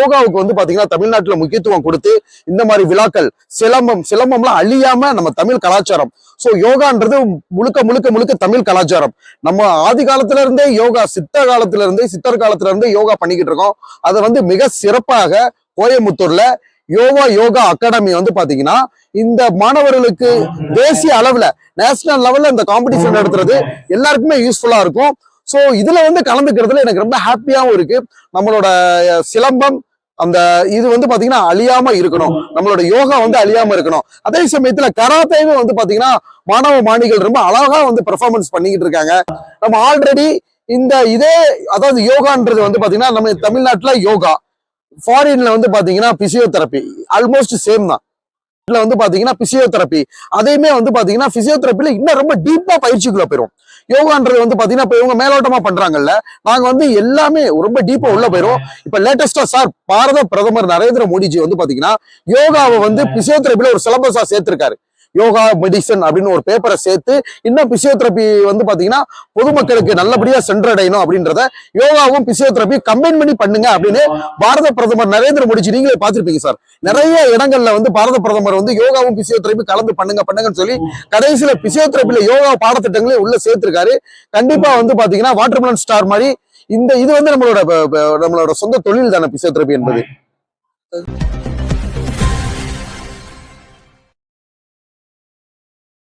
யோகாவுக்கு வந்து பாத்தீங்கன்னா தமிழ்நாட்டுல முக்கியத்துவம் கொடுத்து இந்த மாதிரி விழாக்கள் சிலம்பம்லாம் அழியாம நம்ம தமிழ் கலாச்சாரம். சோ யோகான்றது முழுக்க முழுக்க முழுக்க தமிழ் கலாச்சாரம். நம்ம ஆதி காலத்துல இருந்தே யோகா, சித்தர் காலத்துல இருந்தே யோகா பண்ணிக்கிட்டு இருக்கோம். அதை வந்து மிக சிறப்பாக கோயம்புத்தூர்ல யோகா அகாடமி வந்து பாத்தீங்கன்னா இந்த மாணவர்களுக்கு தேசிய அளவுல, நேஷனல் லெவல்ல இந்த காம்படிஷன் நடத்துறது எல்லாருக்குமே யூஸ்ஃபுல்லா இருக்கும். சோ இதுல வந்து கலந்துக்கிறதுல எனக்கு ரொம்ப ஹாப்பியாவும் இருக்கு. நம்மளோட சிலம்பம் அந்த இது வந்து பாத்தீங்கன்னா அழியாம இருக்கணும், நம்மளோட யோகா வந்து அழியாம இருக்கணும். அதே சமயத்துல கராத்தேவே வந்து பாத்தீங்கன்னா மாணவ மாணிகள் ரொம்ப அழகா வந்து பெர்ஃபார்மன்ஸ் பண்ணிக்கிட்டு இருக்காங்க. நம்ம ஆல்ரெடி இதே அதாவது யோகான்றது வந்து பாத்தீங்கன்னா நம்ம தமிழ்நாட்டுல யோகா, ஃபாரின்ல வந்து பாத்தீங்கன்னா பிசியோதெரப்பி ஆல்மோஸ்ட் சேம் தான். இதுல வந்து பாத்தீங்கன்னா பிசியோதெரப்பி, அதையுமே வந்து பாத்தீங்கன்னா பிசியோதெரப்பில இன்னும் ரொம்ப டீப்பா பயிற்சிக்குள்ள போயிரும். யோகான்றது வந்து பாத்தீங்கன்னா இப்ப இவங்க மேலோட்டமா பண்றாங்கல்ல, நாங்க வந்து எல்லாமே ரொம்ப டீப்பா உள்ள போயிரும். இப்ப லேட்டஸ்டா சார் பாரத பிரதமர் நரேந்திர மோடிஜி வந்து பாத்தீங்கன்னா யோகாவை வந்து பிசியோதெரப்பில ஒரு சிலபஸா சேர்த்திருக்காரு. யோகா மெடிசன் அப்படின்னு ஒரு பேப்பரை சேர்த்து இன்னும் பிசியோதெரப்பி வந்து பாத்தீங்கன்னா பொதுமக்களுக்கு நல்லபடியா சென்றடையணும் அப்படின்றத யோகாவும் பிசியோதெரப்பி கம்பைன் பண்ணி பண்ணுங்க அப்படின்னு பாரத பிரதமர் நரேந்திர மோடிஜி, நீங்களே பார்த்திருப்பீங்க சார், நிறைய இடங்கள்ல வந்து பாரத பிரதமர் வந்து யோகாவும் பிசியோதெரப்பி கலந்து பண்ணுங்கன்னு சொல்லி கடைசியில பிசியோதெரப்பில யோகா பாடத்திட்டங்களே உள்ள சேர்த்திருக்காரு. கண்டிப்பா வந்து பாத்தீங்கன்னா வாட்டர்மெலன் ஸ்டார் மாதிரி இது வந்து நம்மளோட சொந்த தொழில் தானே பிசியோதெரப்பி என்பது.